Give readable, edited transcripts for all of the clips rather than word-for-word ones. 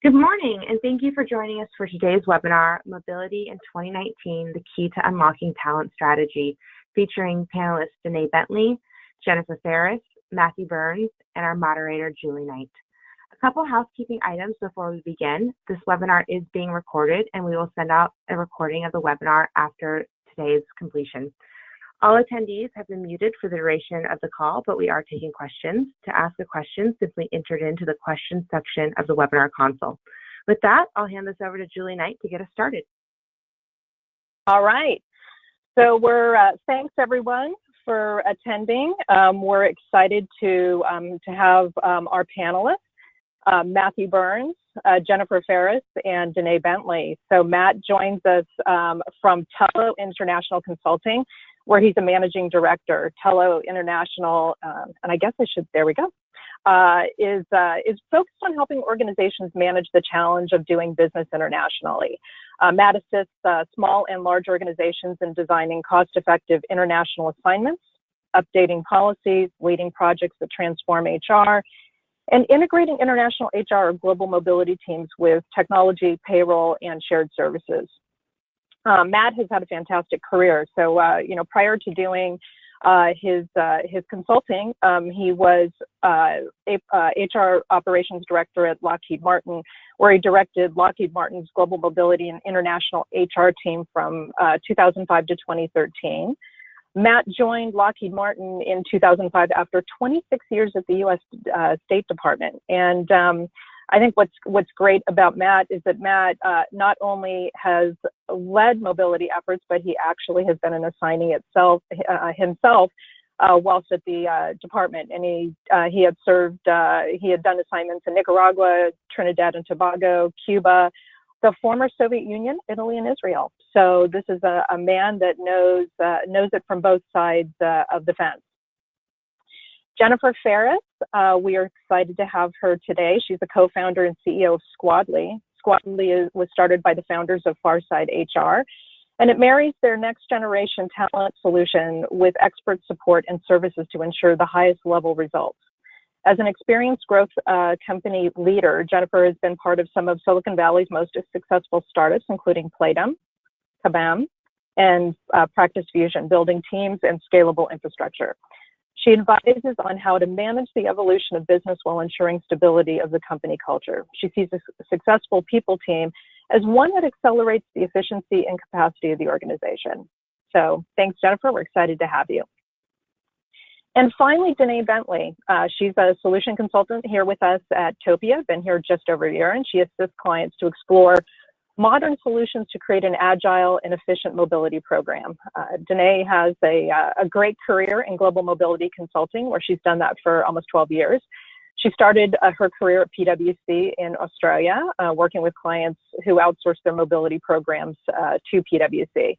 Good morning, and thank you for joining us for today's webinar, Mobility in 2019, the Key to Unlocking Talent Strategy, featuring panelists Danae Bentley, Jennifer Farris, Matthew Burns, and our moderator, Julie Knight. A couple housekeeping items before we begin. This webinar is being recorded, and we will send out a recording of the webinar after today's completion. All attendees have been muted for the duration of the call, but we are taking questions. To ask a question, simply enter it into the questions section of the webinar console. With that, I'll hand this over to Julie Knight to get us started. All right. So thanks everyone for attending. We're excited to have our panelists, Matthew Burns, Jennifer Farris, and Danae Bentley. So Matt joins us from Tullow International Consulting, where he's a managing director. Tullow International, and I guess there we go, is focused on helping organizations manage the challenge of doing business internationally. Matt assists small and large organizations in designing cost-effective international assignments, updating policies, leading projects that transform HR, and integrating international HR or global mobility teams with technology, payroll, and shared services. Matt has had a fantastic career. So, prior to doing his consulting, he was HR operations director at Lockheed Martin, where he directed Lockheed Martin's global mobility and international HR team from 2005 to 2013. Matt joined Lockheed Martin in 2005 after 26 years at the U.S. State Department. And I think what's great about Matt is that Matt not only has led mobility efforts, but he actually has been an assignee himself whilst at the department. And he had done assignments in Nicaragua, Trinidad and Tobago, Cuba, the former Soviet Union, Italy, and Israel. So this is a man that knows it from both sides of the fence. Jennifer Farris, we are excited to have her today. She's the co-founder and CEO of Squadley. Squadley was started by the founders of Farside HR, and it marries their next generation talent solution with expert support and services to ensure the highest level results. As an experienced growth company leader, Jennifer has been part of some of Silicon Valley's most successful startups, including Playdom, Kabam, and Practice Fusion, building teams and scalable infrastructure. She advises on how to manage the evolution of business while ensuring stability of the company culture. She sees a successful people team as one that accelerates the efficiency and capacity of the organization. So thanks, Jennifer. We're excited to have you. And finally, Danae Bentley. She's a solution consultant here with us at Topia, been here just over a year, and she assists clients to explore modern solutions to create an agile and efficient mobility program. Danae has a great career in global mobility consulting, where she's done that for almost 12 years. She started her career at PwC in Australia, working with clients who outsource their mobility programs to PwC.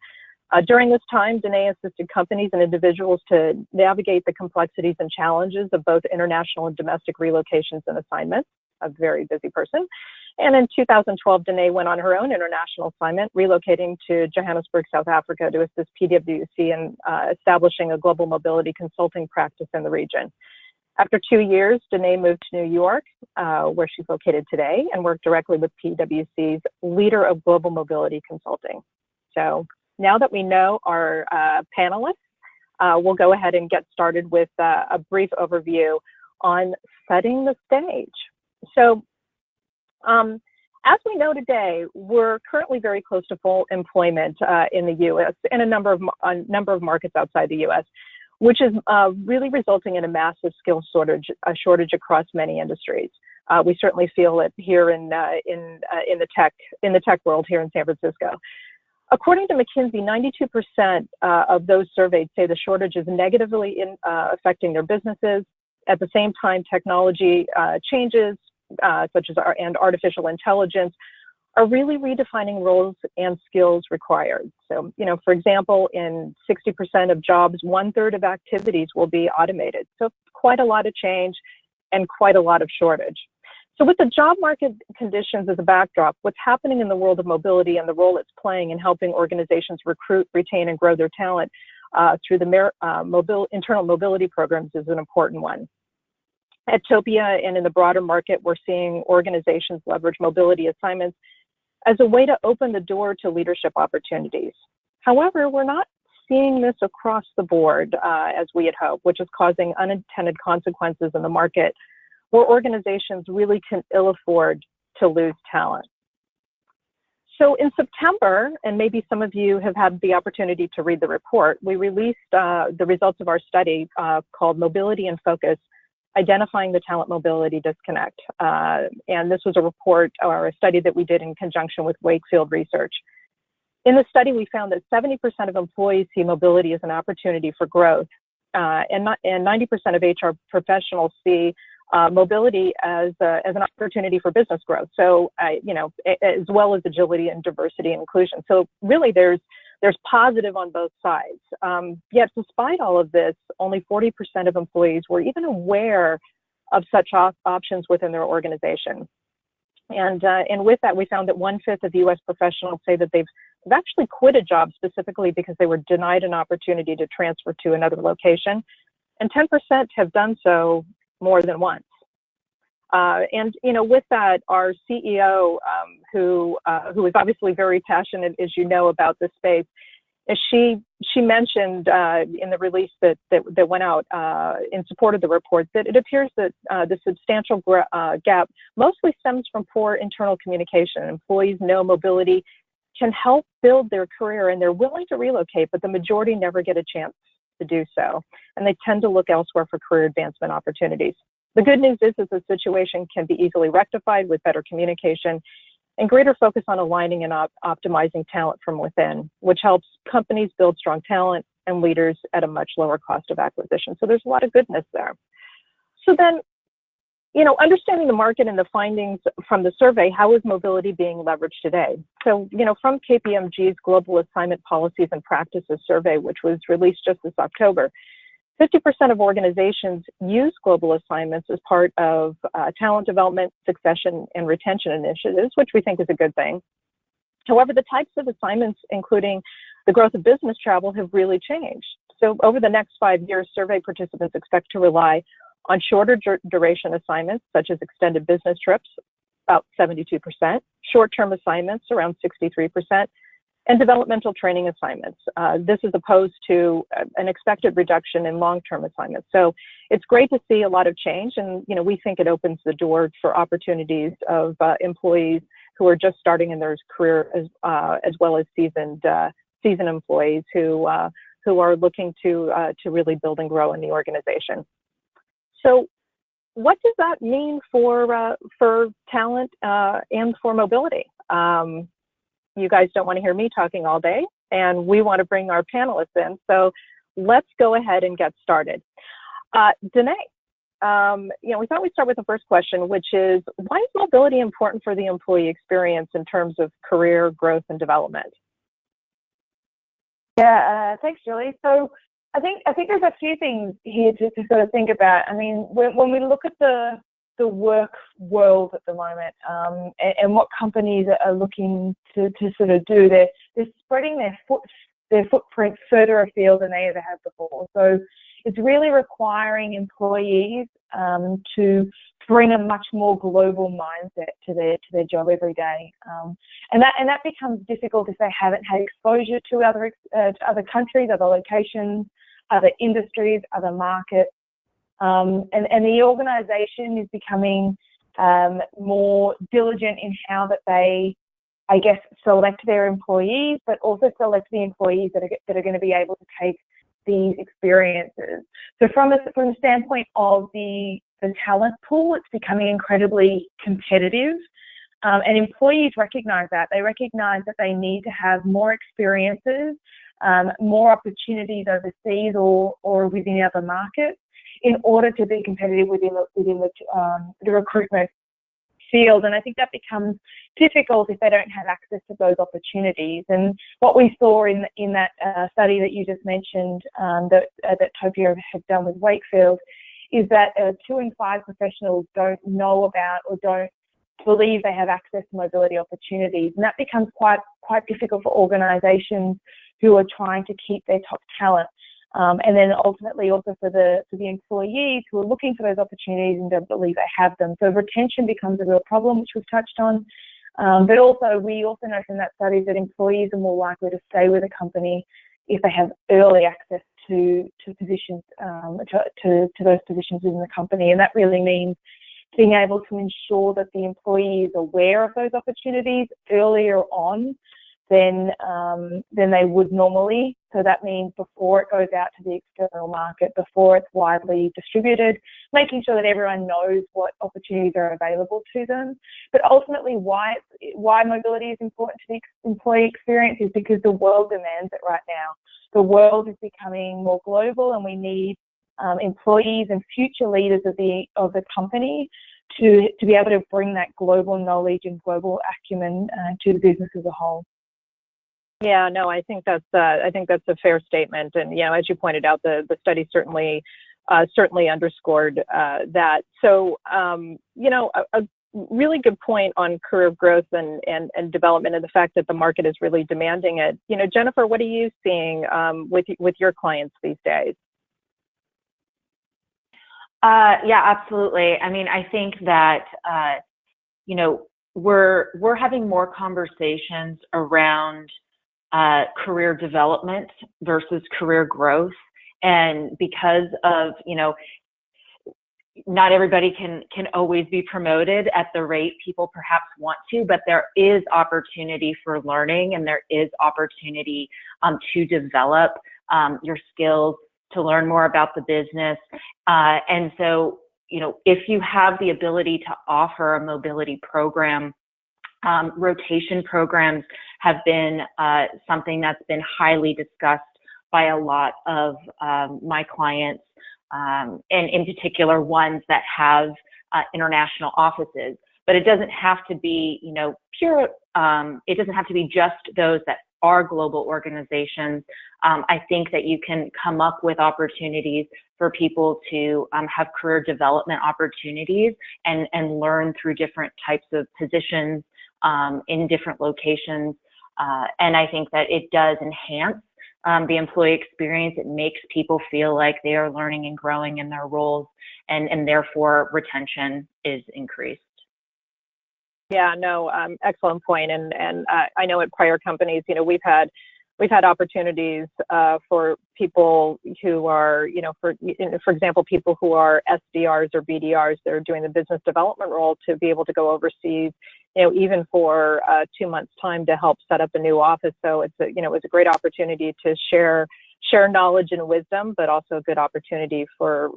During this time, Danae assisted companies and individuals to navigate the complexities and challenges of both international and domestic relocations and assignments. A very busy person. And in 2012, Danae went on her own international assignment, relocating to Johannesburg, South Africa, to assist PwC in establishing a global mobility consulting practice in the region. After 2 years, Danae moved to New York, where she's located today, and worked directly with PwC's leader of global mobility consulting. So now that we know our panelists, we'll go ahead and get started with a brief overview on setting the stage. So, as we know today, we're currently very close to full employment in the U.S. and a number of markets outside the U.S., which is really resulting in a massive skill shortage across many industries. We certainly feel it here in the tech world here in San Francisco. According to McKinsey, 92% of those surveyed say the shortage is negatively affecting their businesses. At the same time, technology changes, such as artificial intelligence, are really redefining roles and skills required. So, for example, in 60% of jobs, 1/3 of activities will be automated. So quite a lot of change and quite a lot of shortage. So with the job market conditions as a backdrop, what's happening in the world of mobility and the role it's playing in helping organizations recruit, retain, and grow their talent through the internal mobility programs is an important one. At Topia and in the broader market, we're seeing organizations leverage mobility assignments as a way to open the door to leadership opportunities. However, we're not seeing this across the board as we had hoped, which is causing unintended consequences in the market where organizations really can ill afford to lose talent. So in September, and maybe some of you have had the opportunity to read the report, we released the results of our study called Mobility in Focus, Identifying the Talent Mobility Disconnect. And this was a report or a study that we did in conjunction with Wakefield Research. In the study, we found that 70% of employees see mobility as an opportunity for growth, and 90% of HR professionals see mobility as an opportunity for business growth. So, as well as agility and diversity and inclusion. So really, there's positive on both sides. Yet, despite all of this, only 40% of employees were even aware of such options within their organization. And with that, we found that 1/5 of U.S. professionals say that they've actually quit a job specifically because they were denied an opportunity to transfer to another location, and 10% have done so more than once. And with that, our CEO, who is obviously very passionate, as you know, about this space, she mentioned in the release that went out in support of the report that it appears that the substantial gap mostly stems from poor internal communication. Employees know mobility can help build their career and they're willing to relocate, but the majority never get a chance to do so. And they tend to look elsewhere for career advancement opportunities. The good news is that the situation can be easily rectified with better communication and greater focus on aligning and optimizing talent from within, which helps companies build strong talent and leaders at a much lower cost of acquisition. So there's a lot of goodness there. So then, understanding the market and the findings from the survey, how is mobility being leveraged today? So, from KPMG's Global Assignment Policies and Practices survey, which was released just this October, 50% of organizations use global assignments as part of talent development, succession, and retention initiatives, which we think is a good thing. However, the types of assignments, including the growth of business travel, have really changed. So over the next 5 years, survey participants expect to rely on shorter duration assignments, such as extended business trips, about 72%, short-term assignments, around 63%, and developmental training assignments. This is opposed to an expected reduction in long-term assignments. So it's great to see a lot of change, and we think it opens the door for opportunities of employees who are just starting in their career, as well as seasoned employees who are looking to really build and grow in the organization. So what does that mean for talent and for mobility? You guys don't want to hear me talking all day, and we want to bring our panelists in. So let's go ahead and get started. Danae, we thought we'd start with the first question, which is, why is mobility important for the employee experience in terms of career growth and development? Yeah, thanks, Julie. So I think there's a few things here to sort of think about. I mean, when we look at the work world at the moment, and what companies are looking to sort of do, they're spreading their footprint further afield than they ever have before. So it's really requiring employees to bring a much more global mindset to their job every day, and that becomes difficult if they haven't had exposure to other countries, other locations, other industries, other markets. And the organization is becoming more diligent in how that they, I guess, select their employees, but also select the employees that are going to be able to take these experiences. So from the standpoint of the talent pool, it's becoming incredibly competitive, and employees recognize that. They recognize that they need to have more experiences, more opportunities overseas or within other markets, in order to be competitive within the recruitment field. And I think that becomes difficult if they don't have access to those opportunities. And what we saw in that study that you just mentioned, that Topia had done with Wakefield, is that 2 in 5 professionals don't know about or don't believe they have access to mobility opportunities. And that becomes quite difficult for organizations who are trying to keep their top talent. And then ultimately also for the employees who are looking for those opportunities and don't believe they have them. So retention becomes a real problem, which we've touched on. But also, we also know from that study that employees are more likely to stay with a company if they have early access to positions, to those positions within the company. And that really means being able to ensure that the employee is aware of those opportunities earlier on than they would normally. So that means before it goes out to the external market, before it's widely distributed, making sure that everyone knows what opportunities are available to them. But ultimately, why mobility is important to the employee experience is because the world demands it right now. The world is becoming more global, and we need employees and future leaders of the company to be able to bring that global knowledge and global acumen to the business as a whole. Yeah, no, I think that's a fair statement, and as you pointed out, the study certainly underscored that. So a really good point on career growth and development, and the fact that the market is really demanding it. Jennifer, what are you seeing with your clients these days? Yeah, absolutely. I mean, I think that we're having more conversations around career development versus career growth, and because of not everybody can always be promoted at the rate people perhaps want to, but there is opportunity for learning, and there is opportunity to develop your skills, to learn more about the business. And so, if you have the ability to offer a mobility program, rotation programs have been something that's been highly discussed by a lot of my clients, and in particular ones that have international offices. But it doesn't have to be, pure. It doesn't have to be just those that are global organizations. I think that you can come up with opportunities for people to have career development opportunities and learn through different types of positions in different locations. And I think that it does enhance the employee experience. It makes people feel like they are learning and growing in their roles, and therefore retention is increased. Yeah, no, excellent point. And I know at prior companies, we've had opportunities for people who are, for example, people who are SDRs or BDRs, they're doing the business development role, to be able to go overseas, even for 2 months' time to help set up a new office. So it's a great opportunity to share knowledge and wisdom, but also a good opportunity for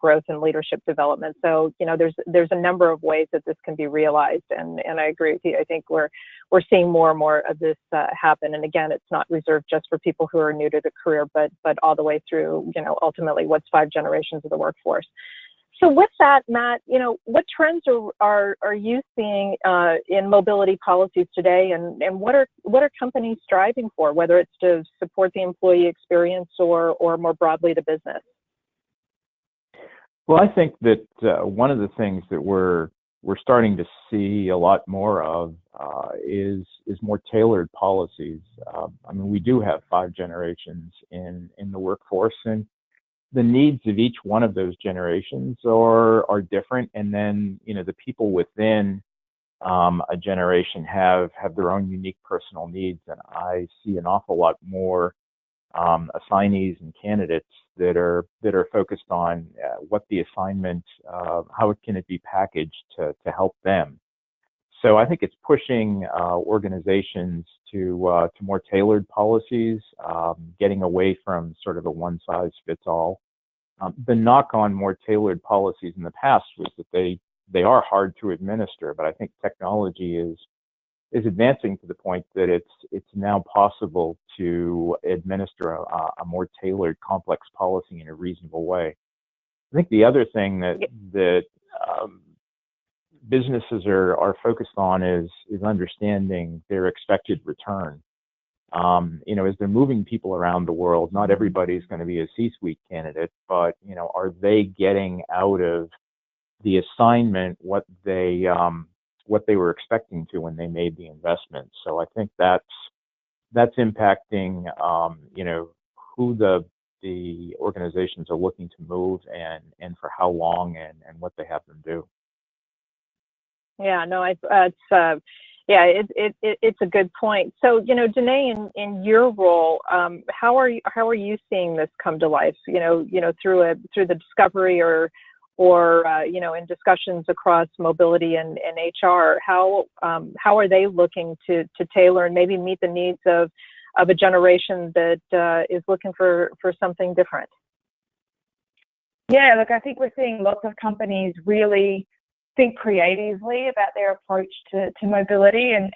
growth and leadership development. So, there's a number of ways that this can be realized, and I agree with you. I think we're seeing more and more of this happen. And again, it's not reserved just for people who are new to the career, but all the way through, ultimately what's 5 generations of the workforce. So with that, Matt, what trends are you seeing in mobility policies today, and what are companies striving for, whether it's to support the employee experience or more broadly the business? Well, I think that one of the things that we're starting to see a lot more of is more tailored policies. I mean, we do have 5 generations in the workforce, and the needs of each one of those generations are different. And then, the people within a generation have their own unique personal needs. And I see an awful lot more assignees and candidates that are focused on what the assignment, how can it be packaged to help them. So I think it's pushing organizations to more tailored policies, getting away from sort of a one-size-fits-all. The knock on more tailored policies in the past was that they are hard to administer, but I think technology is advancing to the point that it's now possible to administer a more tailored, complex policy in a reasonable way. I think the other thing that businesses are focused on is understanding their expected return. As they're moving people around the world, not everybody's going to be a C-suite candidate, but are they getting out of the assignment what they were expecting to when they made the investment? So I think that's impacting who the the organizations are looking to move and for how long and what they have them do. Yeah, no, it's a good point. So, Danae, in your role, how are you seeing this come to life? Through the discovery or in discussions across mobility and HR. How are they looking to tailor and maybe meet the needs of a generation that is looking for something different? Yeah, look, I think we're seeing lots of companies really think creatively about their approach to mobility and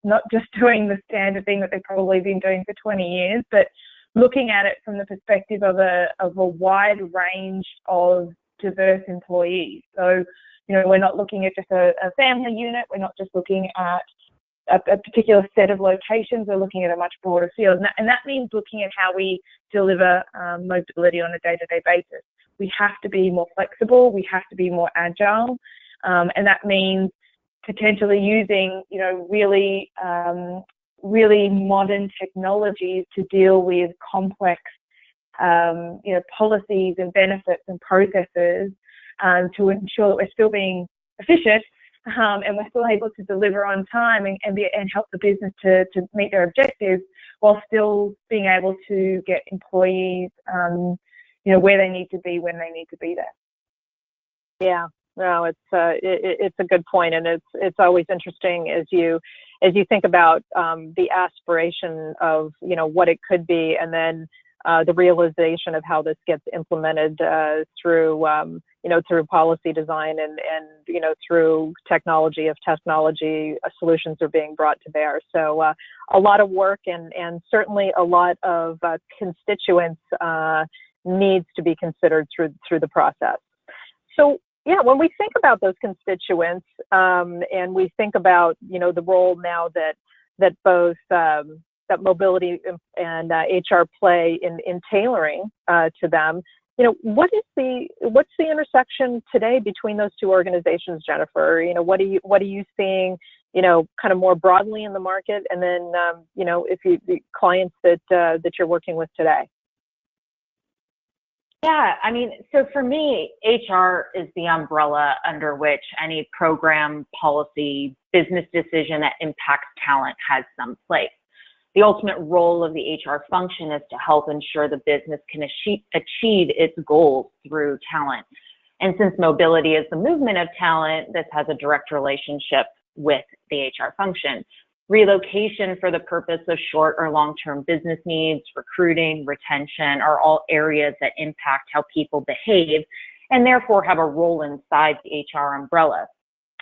not just doing the standard thing that they've probably been doing for 20 years, but looking at it from the perspective of a wide range of diverse employees. So, we're not looking at just a family unit. We're not just looking at a particular set of locations. We're looking at a much broader field. And that means looking at how we deliver mobility on a day-to-day basis. We have to be more flexible. We have to be more agile. And that means potentially using, really modern technologies to deal with complex, policies and benefits and processes to ensure that we're still being efficient and we're still able to deliver on time and help the business to meet their objectives while still being able to get employees, where they need to be when they need to be there. Yeah. No, it's a good point, and it's always interesting as you think about the aspiration of what it could be, and then the realization of how this gets implemented through policy design and through technology solutions are being brought to bear. So a lot of work and certainly a lot of constituents needs to be considered through the process. So. Yeah, when we think about those constituents, and we think about the role now that both that mobility and HR play in tailoring to them, what's the intersection today between those two organizations, Jennifer? What are you seeing, kind of more broadly in the market, and then if the clients that you're working with today? Yeah, so for me, HR is the umbrella under which any program, policy, business decision that impacts talent has some place. The ultimate role of the HR function is to help ensure the business can achieve its goals through talent. And since mobility is the movement of talent, this has a direct relationship with the HR function. Relocation for the purpose of short or long-term business needs, recruiting, retention are all areas that impact how people behave and therefore have a role inside the HR umbrella.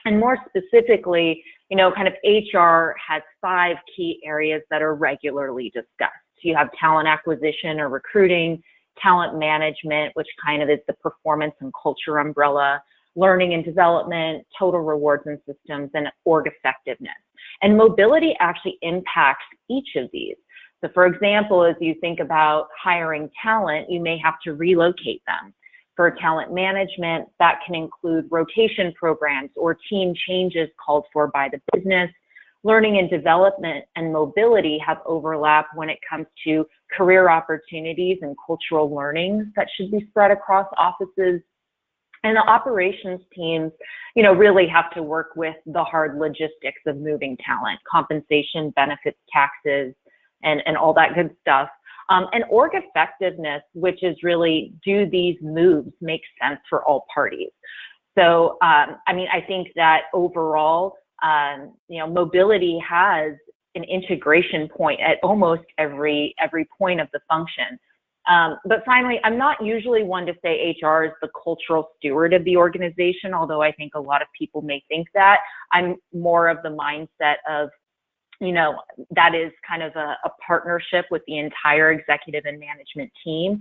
And more specifically, kind of HR has 5 key areas that are regularly discussed. You have talent acquisition or recruiting, talent management, which kind of is the performance and culture umbrella, learning and development, total rewards and systems, and org effectiveness. And mobility actually impacts each of these. So for example, as you think about hiring talent, you may have to relocate them. For talent management, that can include rotation programs or team changes called for by the business. Learning and development and mobility have overlap when it comes to career opportunities and cultural learnings that should be spread across offices. And the operations teams, really have to work with the hard logistics of moving talent, compensation, benefits, taxes, and all that good stuff. And org effectiveness, which is really, do these moves make sense for all parties? So, I think that overall, mobility has an integration point at almost every point of the function. But finally, I'm not usually one to say HR is the cultural steward of the organization, although I think a lot of people may think that. I'm more of the mindset of, that is kind of a partnership with the entire executive and management team.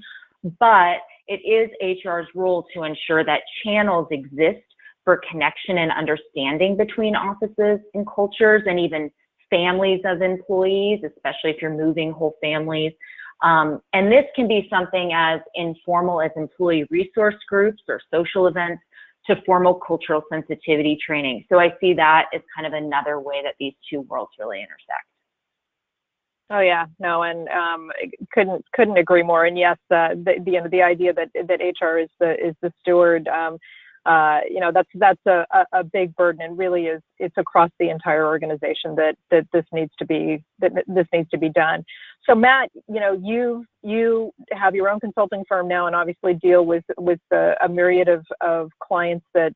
But it is HR's role to ensure that channels exist for connection and understanding between offices and cultures and even families of employees, especially if you're moving whole families. And this can be something as informal as employee resource groups or social events to formal cultural sensitivity training. So I see that as kind of another way that these two worlds really intersect. Oh yeah, no, and couldn't agree more. And yes, the idea that HR is the steward, that's a big burden, and really it's across the entire organization that this needs to be done. So Matt, you have your own consulting firm now, and obviously deal with a myriad of clients that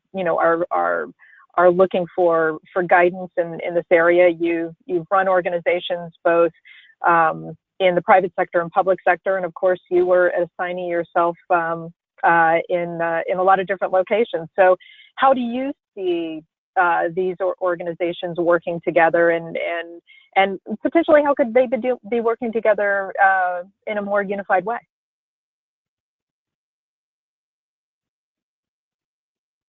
are looking for guidance in this area. You've run organizations both in the private sector and public sector, and of course you were an assignee yourself in a lot of different locations. So how do you see these organizations working together, and potentially how could they be working together in a more unified way?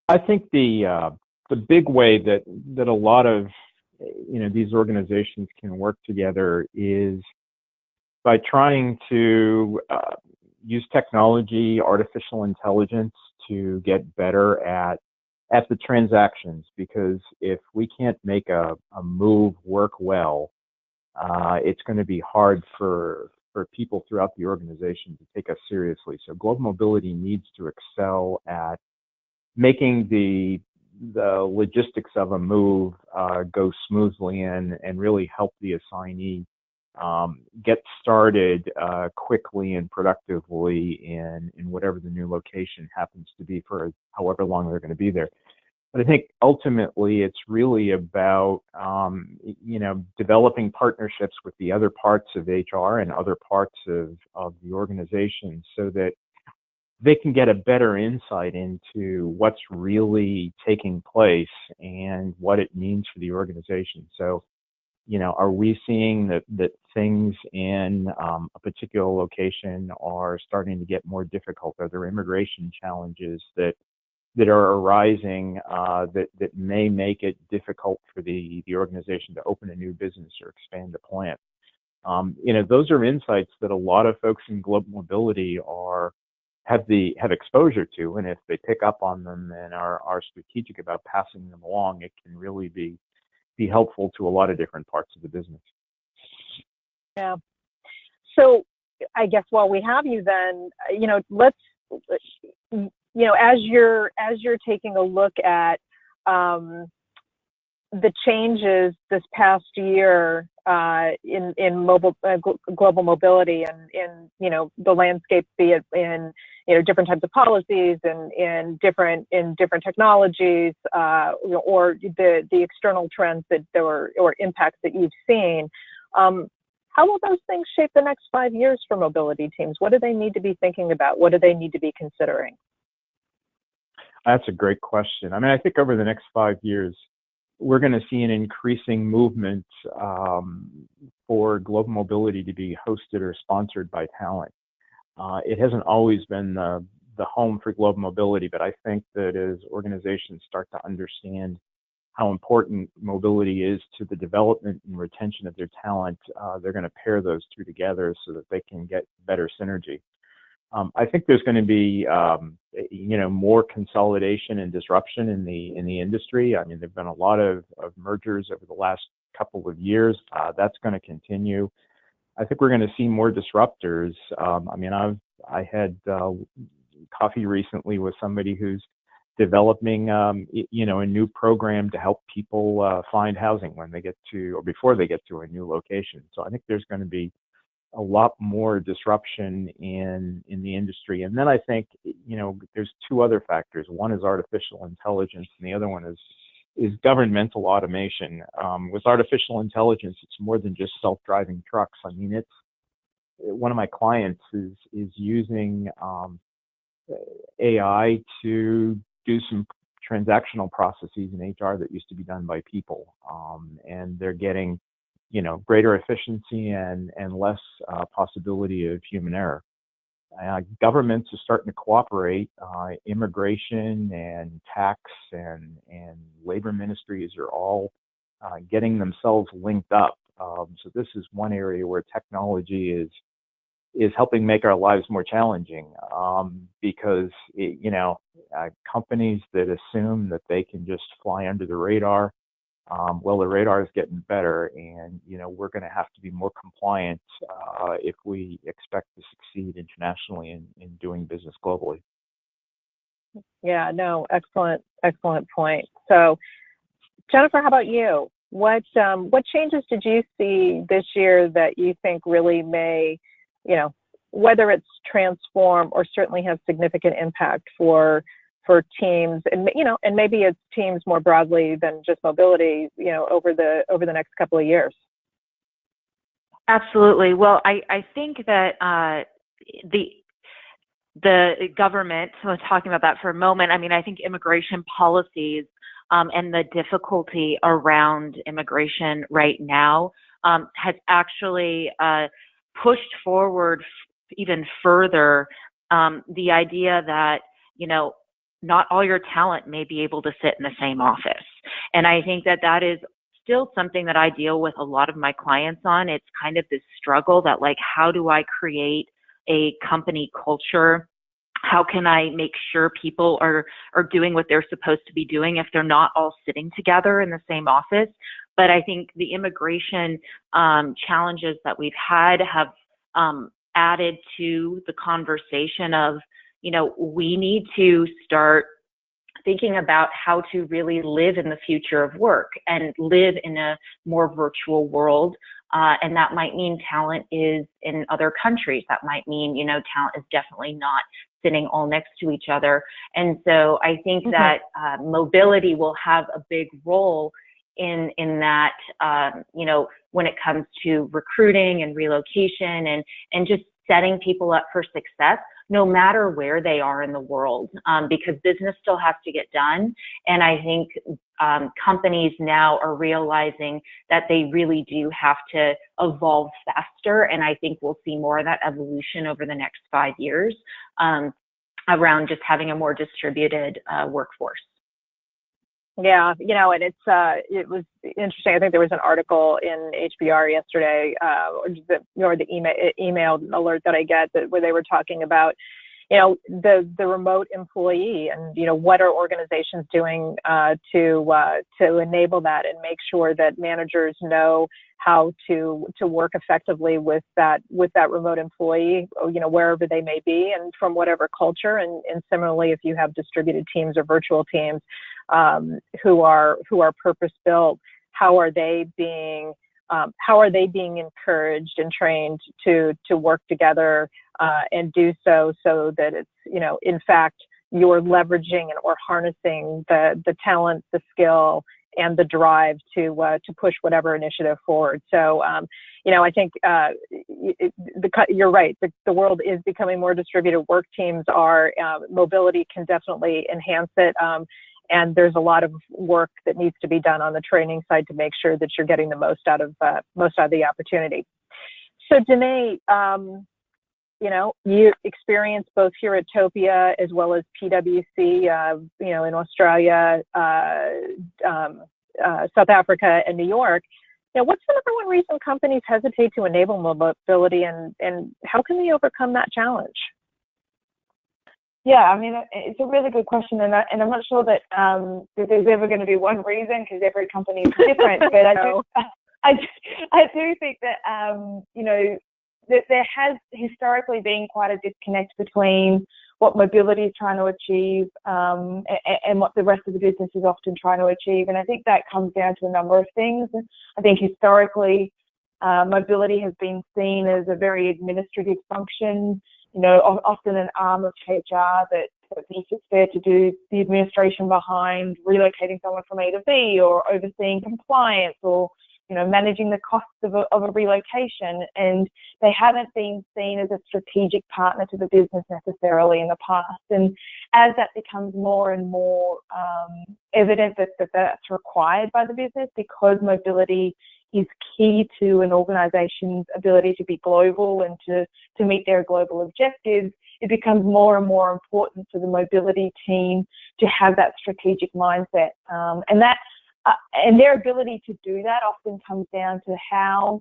I think the big way that a lot of these organizations can work together is by trying to use technology, artificial intelligence, to get better at the transactions. Because if we can't make a move work well, it's going to be hard for people throughout the organization to take us seriously. So global mobility needs to excel at making the logistics of a move go smoothly and really help the assignee get started quickly and productively in whatever the new location happens to be for however long they're going to be there. But I think ultimately it's really about developing partnerships with the other parts of HR and other parts of the organization, so that they can get a better insight into what's really taking place and what it means for the organization. So, are we seeing that things in a particular location are starting to get more difficult? Are there immigration challenges that are arising that may make it difficult for the organization to open a new business or expand a plant? Those are insights that a lot of folks in global mobility have exposure to, and if they pick up on them and are strategic about passing them along, it can really be helpful to a lot of different parts of the business. Yeah. So I guess while we have you, then let's as you're taking a look at the changes this past year in global mobility, and in the landscape, be it in different types of policies and in different technologies, or the external trends or impacts that you've seen. How will those things shape the next 5 years for mobility teams? What do they need to be thinking about? What do they need to be considering? That's a great question. I think over the next 5 years, we're going to see an increasing movement for global mobility to be hosted or sponsored by talent. It hasn't always been the home for global mobility, but I think that as organizations start to understand how important mobility is to the development and retention of their talent, they're going to pair those two together so that they can get better synergy. I think there's going to be, more consolidation and disruption in the industry. There've been a lot of mergers over the last couple of years. That's going to continue. I think we're going to see more disruptors. I had coffee recently with somebody who's developing, a new program to help people find housing when they get to, or before they get to a new location. So I think there's going to be a lot more disruption in the industry. And then I think, there's two other factors. One is artificial intelligence, and the other one is governmental automation. With artificial intelligence, it's more than just self-driving trucks. It's one of my clients is using AI to do some transactional processes in HR that used to be done by people, and they're getting greater efficiency and less possibility of human error. Governments are starting to cooperate. Immigration and tax and labor ministries are all getting themselves linked up. So this is one area where technology is helping make our lives more challenging, because companies that assume that they can just fly under the radar well, the radar is getting better, and we're going to have to be more compliant if we expect to succeed internationally in doing business globally. Yeah, no, excellent point. So, Jennifer, how about you? What changes did you see this year that you think really may, whether it's transform or certainly have significant impact for teams, and and maybe it's teams more broadly than just mobility, over the next couple of years? Absolutely. Well, I think that the government, so talking about that for a moment, I think immigration policies and the difficulty around immigration right now has actually pushed forward even further the idea that, not all your talent may be able to sit in the same office. And I think that is still something that I deal with a lot of my clients on. It's kind of this struggle that, like, how do I create a company culture? How can I make sure people are doing what they're supposed to be doing if they're not all sitting together in the same office? But I think the immigration challenges that we've had have added to the conversation of, we need to start thinking about how to really live in the future of work and live in a more virtual world. And that might mean talent is in other countries. That might mean, talent is definitely not sitting all next to each other. And so I think that mobility will have a big role in that, when it comes to recruiting and relocation and just setting people up for success, no matter where they are in the world, because business still has to get done. And I think companies now are realizing that they really do have to evolve faster. And I think we'll see more of that evolution over the next 5 years around just having a more distributed workforce. Yeah, and it was interesting. I think there was an article in HBR yesterday, or the email alert that I get where they were talking about, the remote employee and what are organizations doing to enable that and make sure that managers know how to work effectively with that remote employee, wherever they may be and from whatever culture. And similarly, if you have distributed teams or virtual teams who are purpose built, how are they being encouraged and trained to work together and do so that it's, in fact, you're leveraging or harnessing the talent, the skill, and the drive to push whatever initiative forward. So, I think you're right. The world is becoming more distributed. Work teams mobility can definitely enhance it. And there's a lot of work that needs to be done on the training side to make sure that you're getting the most out of the opportunity. So, Danae, you experienced both here at Topia as well as PwC, in Australia, South Africa, and New York. What's the number one reason companies hesitate to enable mobility, and how can they overcome that challenge? Yeah, it's a really good question, and I'm not sure that there's ever going to be one reason, because every company is different. But I do think that that there has historically been quite a disconnect between what mobility is trying to achieve and what the rest of the business is often trying to achieve. And I think that comes down to a number of things. I think historically, mobility has been seen as a very administrative function, often an arm of HR that sits there to do the administration behind relocating someone from A to B, or overseeing compliance, or managing the costs of a relocation. And they haven't been seen as a strategic partner to the business necessarily in the past. And as that becomes more and more evident that that's required by the business, because mobility is key to an organization's ability to be global and to meet their global objectives, it becomes more and more important for the mobility team to have that strategic mindset. And their ability to do that often comes down to how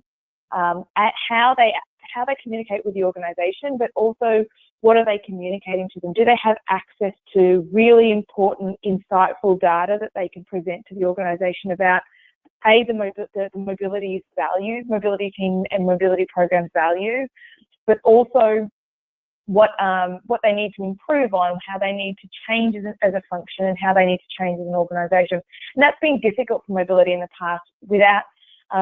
they communicate with the organization, but also what are they communicating to them? Do they have access to really important, insightful data that they can present to the organization about the mobility value, mobility team and mobility programs value, but also what they need to improve on, how they need to change as a function, and how they need to change as an organisation. And that's been difficult for mobility in the past without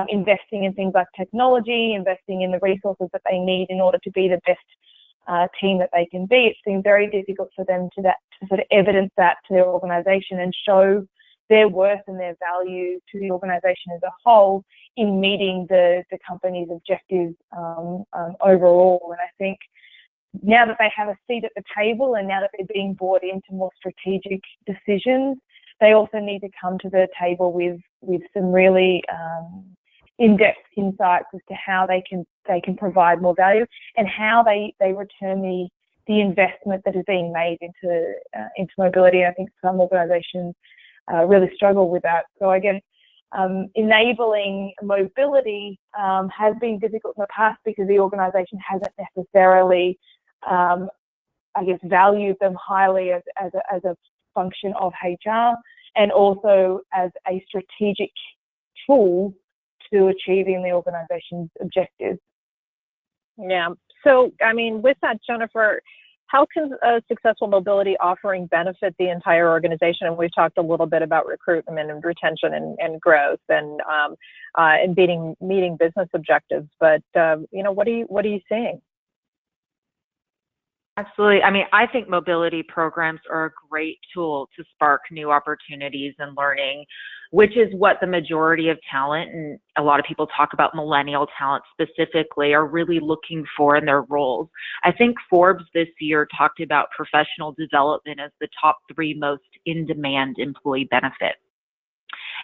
investing in things like technology, investing in the resources that they need in order to be the best team that they can be. It's been very difficult for them to sort of evidence that to their organisation and show their worth and their value to the organisation as a whole in meeting the company's objectives overall. And I think now that they have a seat at the table and now that they're being brought into more strategic decisions, they also need to come to the table with some really in-depth insights as to how they can provide more value and how they return the investment that is being made into mobility. I think some organisations really struggle with that. So I guess enabling mobility has been difficult in the past because the organisation hasn't necessarily, I guess, valued them highly as a function of HR and also as a strategic tool to achieving the organisation's objectives. Yeah. So, I mean, with that, Jennifer, how can a successful mobility offering benefit the entire organization? And we've talked a little bit about recruitment and retention and growth and meeting business objectives. But what are you seeing? Absolutely. I mean, I think mobility programs are a great tool to spark new opportunities and learning, which is what the majority of talent, and a lot of people talk about millennial talent specifically, are really looking for in their roles. I think Forbes this year talked about professional development as the top 3 most in-demand employee benefits.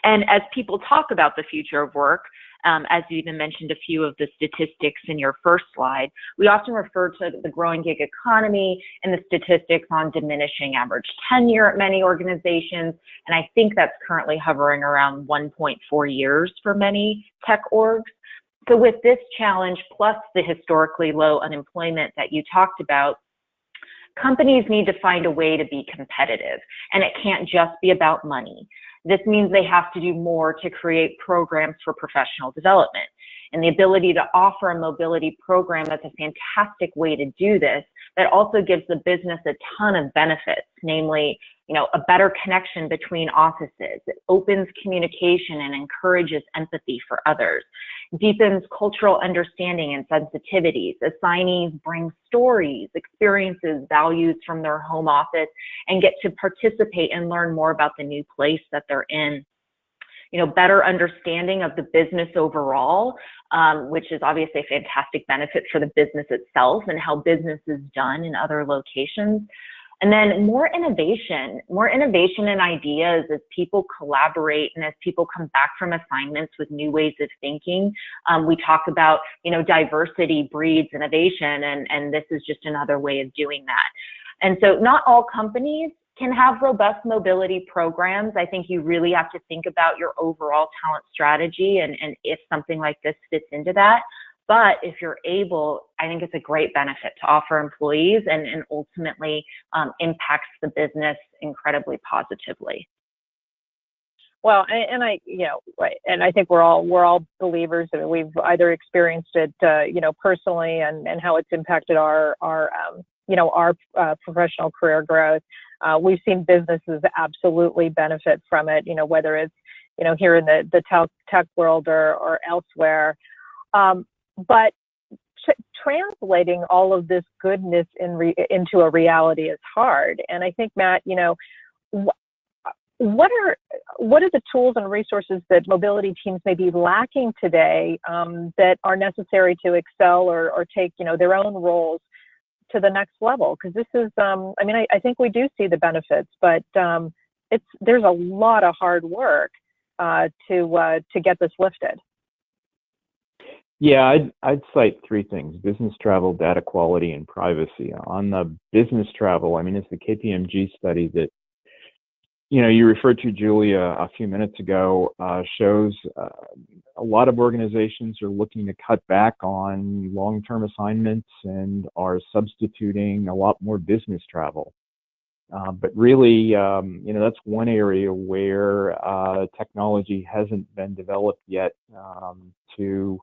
And as people talk about the future of work, as you even mentioned a few of the statistics in your first slide, we often refer to the growing gig economy and the statistics on diminishing average tenure at many organizations. And I think that's currently hovering around 1.4 years for many tech orgs. So with this challenge, plus the historically low unemployment that you talked about, companies need to find a way to be competitive, and it can't just be about money. This means they have to do more to create programs for professional development. And the ability to offer a mobility program is a fantastic way to do this that also gives the business a ton of benefits, namely, a better connection between offices. It opens communication and encourages empathy for others. Deepens cultural understanding and sensitivities. Assignees bring stories, experiences, values from their home office and get to participate and learn more about the new place that they're in. Better understanding of the business overall, which is obviously a fantastic benefit for the business itself and how business is done in other locations. And then more innovation and ideas as people collaborate and as people come back from assignments with new ways of thinking. We talk about, diversity breeds innovation, and this is just another way of doing that. And so not all companies can have robust mobility programs. I think you really have to think about your overall talent strategy and if something like this fits into that. But if you're able, I think it's a great benefit to offer employees and ultimately impacts the business incredibly positively. Well, and I think we're all believers. I mean, we've either experienced it, personally, and how it's impacted our professional career growth. We've seen businesses absolutely benefit from it. Whether it's here in the tech world or elsewhere. But translating all of this goodness into a reality is hard. And I think, Matt, what are the tools and resources that mobility teams may be lacking today that are necessary to excel or take their own roles to the next level? Because this is, I think we do see the benefits, but there's a lot of hard work to get this lifted. Yeah, I'd cite 3 things: business travel, data quality, and privacy. On the business travel, it's the KPMG study that you referred to, Julia, a few minutes ago, shows a lot of organizations are looking to cut back on long-term assignments and are substituting a lot more business travel. But really, that's one area where technology hasn't been developed yet to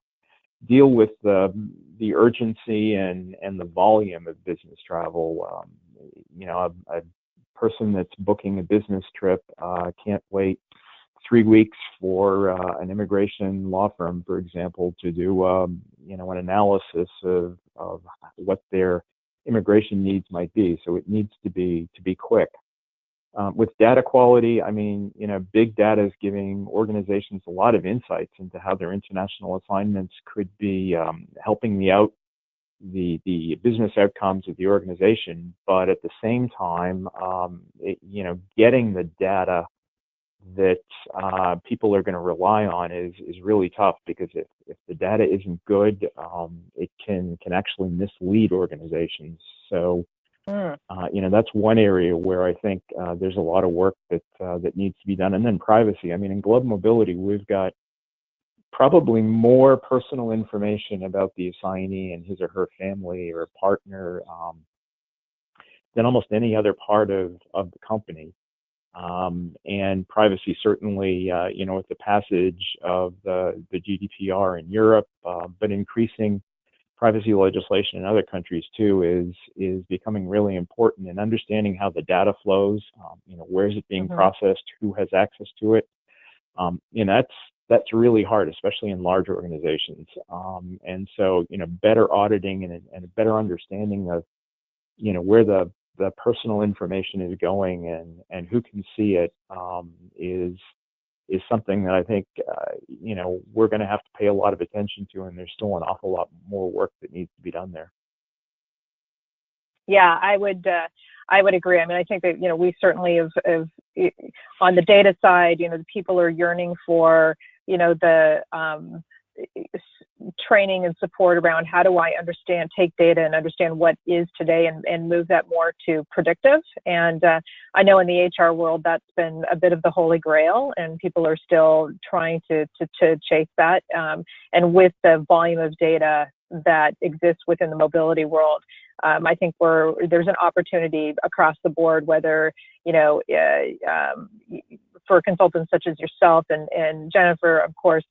deal with the urgency and the volume of business travel. A person that's booking a business trip can't wait 3 weeks for an immigration law firm, for example, to do an analysis of what their immigration needs might be. So it needs to be quick. With data quality, big data is giving organizations a lot of insights into how their international assignments could be helping the business outcomes of the organization. But at the same time, getting the data that people are going to rely on is really tough, because if the data isn't good, it can actually mislead organizations. So, that's one area where I think there's a lot of work that needs to be done. And then privacy. In global mobility, we've got probably more personal information about the assignee and his or her family or partner than almost any other part of the company. And privacy certainly, with the passage of the GDPR in Europe, but increasing privacy legislation in other countries too is becoming really important, and understanding how the data flows, where is it being processed, who has access to it. That's really hard, especially in large organizations. And so, better auditing and a better understanding of, where the personal information is going and who can see it is something that I think, we're going to have to pay a lot of attention to, and there's still an awful lot more work that needs to be done there. Yeah, I would agree. I think that, we certainly have on the data side, the people are yearning for, the training and support around how do I take data and understand what is today and move that more to predictive. And I know in the HR world, that's been a bit of the holy grail, and people are still trying to chase that. And with the volume of data that exists within the mobility world, I think there's an opportunity across the board, whether, for consultants such as yourself and Jennifer, of course,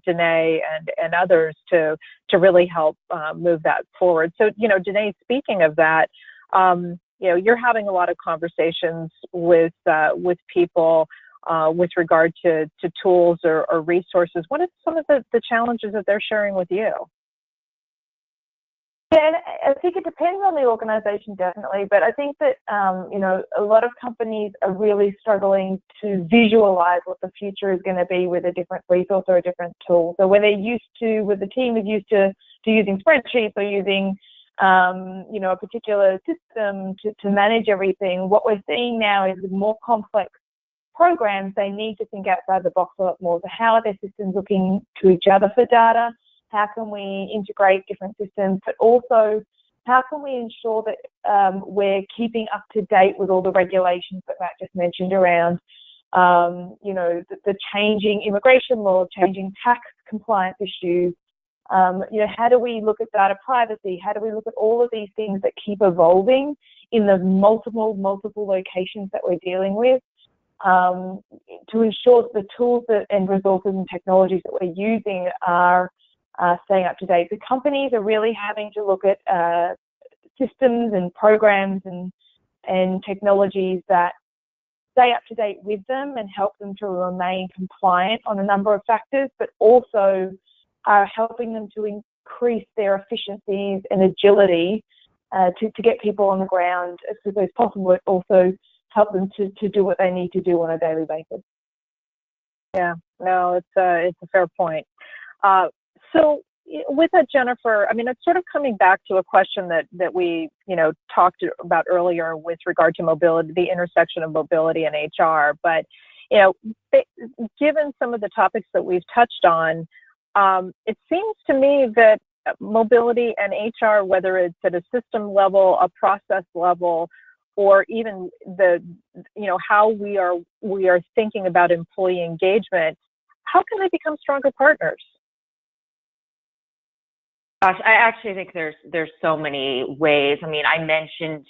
Danae and others to really help move that forward. So, Danae, speaking of that, you're having a lot of conversations with people with regard to tools or resources. What are some of the challenges that they're sharing with you? Yeah, and I think it depends on the organization, definitely. But I think that, a lot of companies are really struggling to visualize what the future is going to be with a different resource or a different tool. So where the team is used to using spreadsheets or using, a particular system to manage everything, what we're seeing now is with more complex programs, they need to think outside the box a lot more. So how are their systems looking to each other for data? How can we integrate different systems, but also how can we ensure that we're keeping up to date with all the regulations that Matt just mentioned around, the changing immigration law, changing tax compliance issues. How do we look at data privacy? How do we look at all of these things that keep evolving in the multiple locations that we're dealing with, to ensure that the tools and resources and technologies that we're using are staying up to date. The companies are really having to look at systems and programs and technologies that stay up to date with them and help them to remain compliant on a number of factors, but also are helping them to increase their efficiencies and agility to get people on the ground as quickly as possible, but also help them to do what they need to do on a daily basis. Yeah, no, it's a fair point. So with that, Jennifer, it's sort of coming back to a question that we, talked about earlier with regard to mobility, the intersection of mobility and HR. But, given some of the topics that we've touched on, it seems to me that mobility and HR, whether it's at a system level, a process level, or even how we are thinking about employee engagement, how can they become stronger partners? Gosh, I actually think there's so many ways. I mean, I mentioned,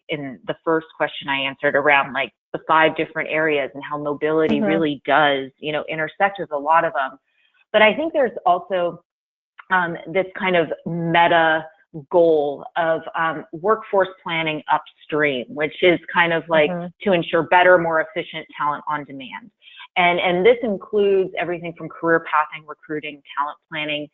in the first question I answered around like the 5 different areas and how mobility really does, intersect with a lot of them. But I think there's also this kind of meta goal of workforce planning upstream, which is kind of like to ensure better, more efficient talent on demand. And this includes everything from career pathing, recruiting, talent planning.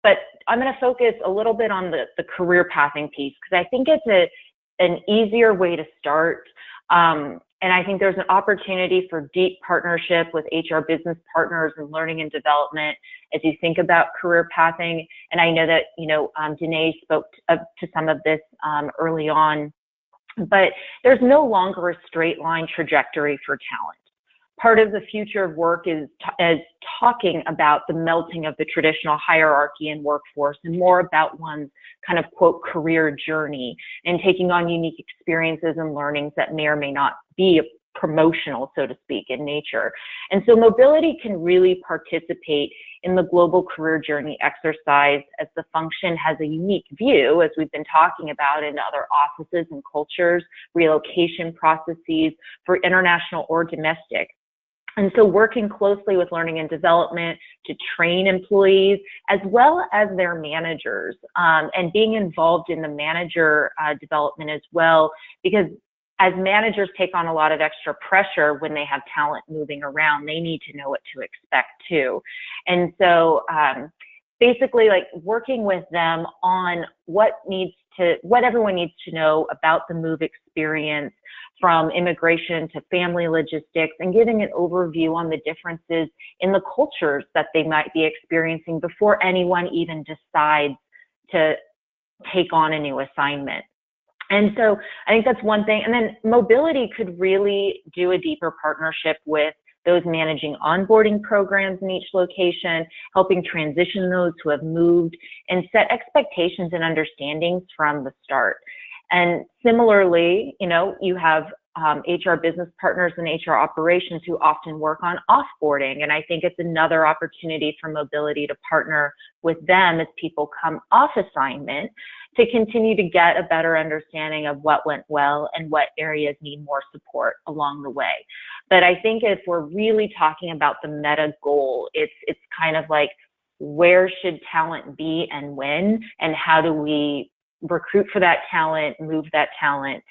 But I'm going to focus a little bit on the career pathing piece, because I think it's an easier way to start. And I think there's an opportunity for deep partnership with HR business partners and learning and development as you think about career pathing. And I know that, Danae spoke to some of this early on, but there's no longer a straight line trajectory for talent. Part of the future of work is talking about the melting of the traditional hierarchy in workforce and more about one's kind of quote career journey and taking on unique experiences and learnings that may or may not be promotional, so to speak, in nature. And so mobility can really participate in the global career journey exercise, as the function has a unique view, as we've been talking about, in other offices and cultures, relocation processes for international or domestic. And so working closely with learning and development to train employees as well as their managers, and being involved in the manager development as well, because as managers take on a lot of extra pressure when they have talent moving around, they need to know what to expect too. And so basically like working with them on what everyone needs to know about the move experience, from immigration to family logistics, and giving an overview on the differences in the cultures that they might be experiencing before anyone even decides to take on a new assignment. And so I think that's one thing. And then mobility could really do a deeper partnership with those managing onboarding programs in each location, helping transition those who have moved, and set expectations and understandings from the start. And similarly, you have HR business partners and HR operations who often work on offboarding. And I think it's another opportunity for mobility to partner with them as people come off assignment to continue to get a better understanding of what went well and what areas need more support along the way. But I think if we're really talking about the meta goal, it's kind of like, where should talent be and when, and how do we recruit for that talent, move that talent,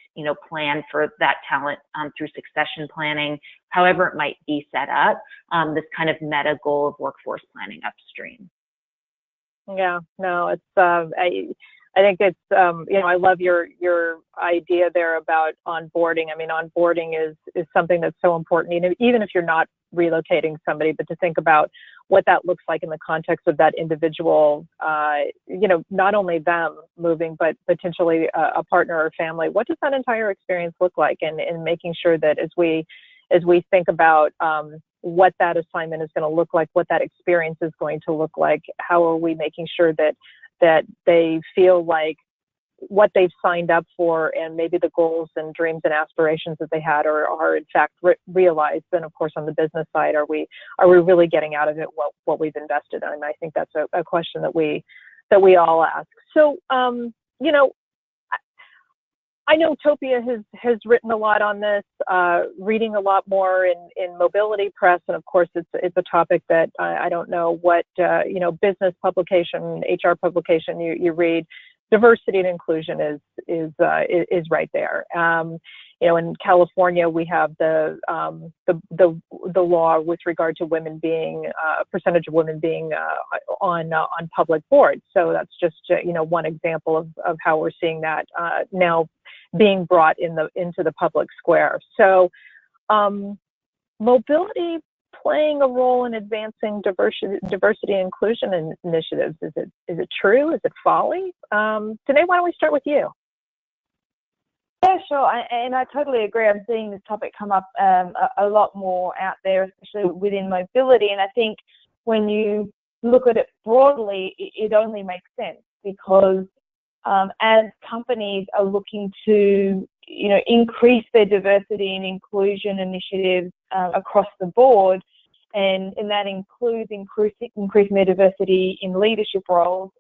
plan for that talent through succession planning, however it might be set up, this kind of meta goal of workforce planning upstream. Yeah, no, it's, I think it's, I love your idea there about onboarding. I mean, onboarding is something that's so important, even if you're not relocating somebody, but to think about what that looks like in the context of that individual, not only them moving, but potentially a partner or family. What does that entire experience look like? And making sure that as we think about what that assignment is going to look like, what that experience is going to look like, how are we making sure that they feel like what they've signed up for and maybe the goals and dreams and aspirations that they had are in fact realized. Then of course on the business side, are we really getting out of it what we've invested in? And I think that's a question that we all ask. So I know Topia has written a lot on this, reading a lot more in mobility press, and of course it's a topic that I don't know what business publication, HR publication you read. Diversity and inclusion is right there. In California, we have the law with regard to women being percentage of women being on public boards. So that's just one example of how we're seeing that now being brought into the public square. So mobility playing a role in advancing diversity and inclusion initiatives. Is it true? Is it folly? Danae, why don't we start with you? Yeah, sure. And I totally agree. I'm seeing this topic come up a lot more out there, especially within mobility. And I think when you look at it broadly, it only makes sense because as companies are looking to increase their diversity and inclusion initiatives across the board, and that includes increasing their diversity in leadership roles,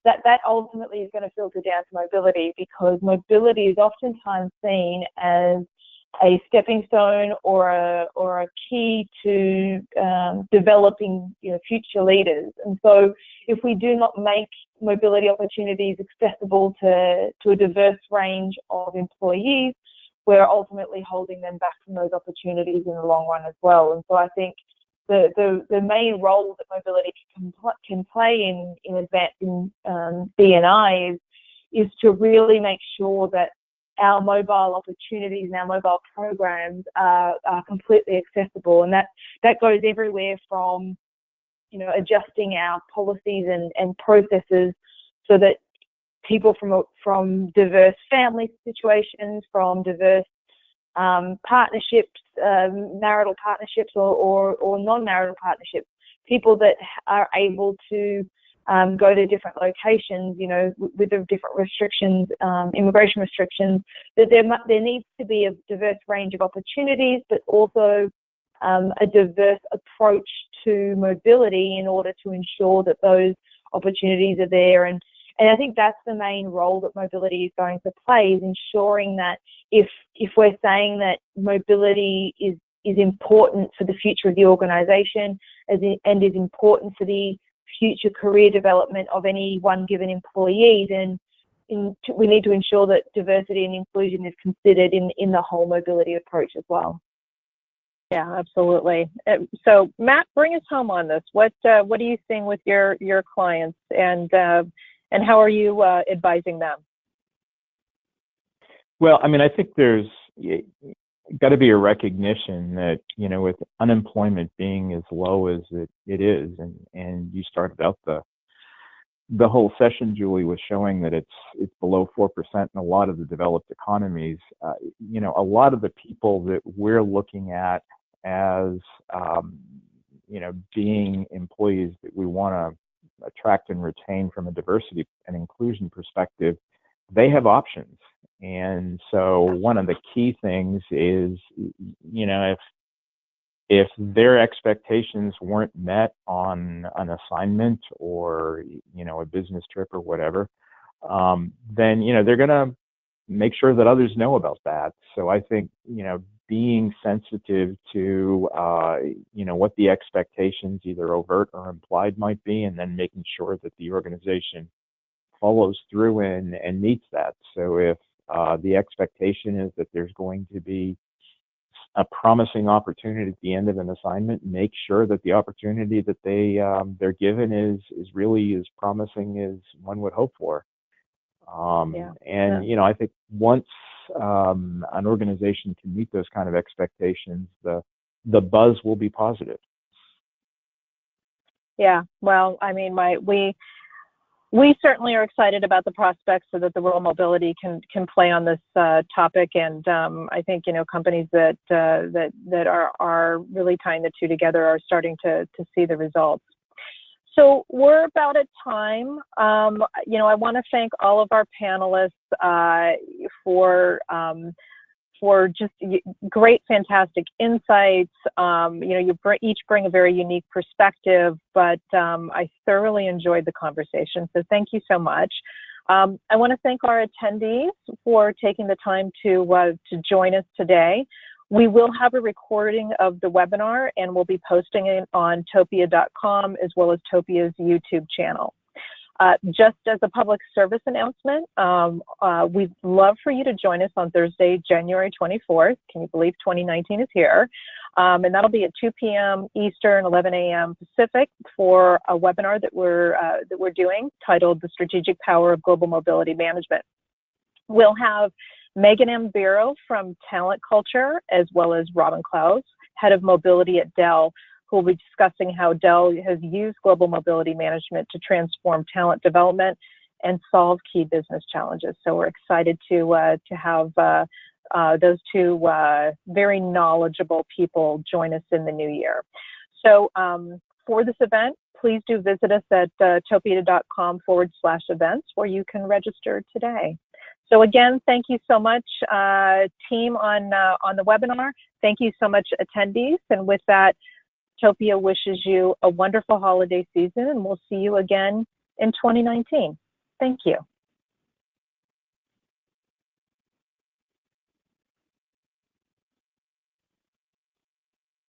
that ultimately is going to filter down to mobility, because mobility is oftentimes seen as a stepping stone or a key to developing future leaders. And so if we do not make mobility opportunities accessible to a diverse range of employees, we're ultimately holding them back from those opportunities in the long run as well. And so I think the main role that mobility can play in advancing D&I is to really make sure that our mobile opportunities and our mobile programs are completely accessible. And that goes everywhere from, adjusting our policies and processes so that people from diverse family situations, from diverse partnerships, marital partnerships or non-marital partnerships, people that are able to go to different locations, with the different restrictions, immigration restrictions, that there needs to be a diverse range of opportunities, but also a diverse approach to mobility in order to ensure that those opportunities are there. And I think that's the main role that mobility is going to play, is ensuring that if we're saying that mobility is important for the future of the organisation and is important for the future career development of any one given employee, then we need to ensure that diversity and inclusion is considered in the whole mobility approach as well. Yeah, absolutely. So Matt, bring us home on this. What are you seeing with your clients, and how are you advising them? Well, I mean, I think there's got to be a recognition that, with unemployment being as low as it is, and you started out the whole session, Julie, was showing that it's below 4% in a lot of the developed economies. A lot of the people that we're looking at as, being employees that we want to attract and retain from a diversity and inclusion perspective, they have options. And so one of the key things is, if their expectations weren't met on an assignment or, a business trip or whatever, then, they're going to make sure that others know about that. So I think, being sensitive to, what the expectations, either overt or implied, might be, and then making sure that the organization follows through and meets that. So if the expectation is that there's going to be a promising opportunity at the end of an assignment, make sure that the opportunity that they're given is really as promising as one would hope for. I think once an organization can meet those kind of expectations, the buzz will be positive. Yeah, well, I mean, we certainly are excited about the prospects so that the role mobility can play on this topic, and I think companies that are really tying the two together are starting to see the results. So we're about at time. I want to thank all of our panelists for just great, fantastic insights. You each bring a very unique perspective, but I thoroughly enjoyed the conversation. So thank you so much. I want to thank our attendees for taking the time to join us today. We will have a recording of the webinar, and we'll be posting it on Topia.com as well as Topia's YouTube channel. Just as a public service announcement, we'd love for you to join us on Thursday, January 24th. Can you believe 2019 is here? And that'll be at 2 p.m. Eastern, 11 a.m. Pacific, for a webinar that we're doing titled "The Strategic Power of Global Mobility Management." We'll have Megan M. Biro from Talent Culture, as well as Robin Klaus, Head of Mobility at Dell, who will be discussing how Dell has used global mobility management to transform talent development and solve key business challenges. So we're excited to have those two very knowledgeable people join us in the new year. So for this event, please do visit us at topia.com/events, where you can register today. So again, thank you so much, team on the webinar. Thank you so much, attendees. And with that, Topia wishes you a wonderful holiday season, and we'll see you again in 2019. Thank you.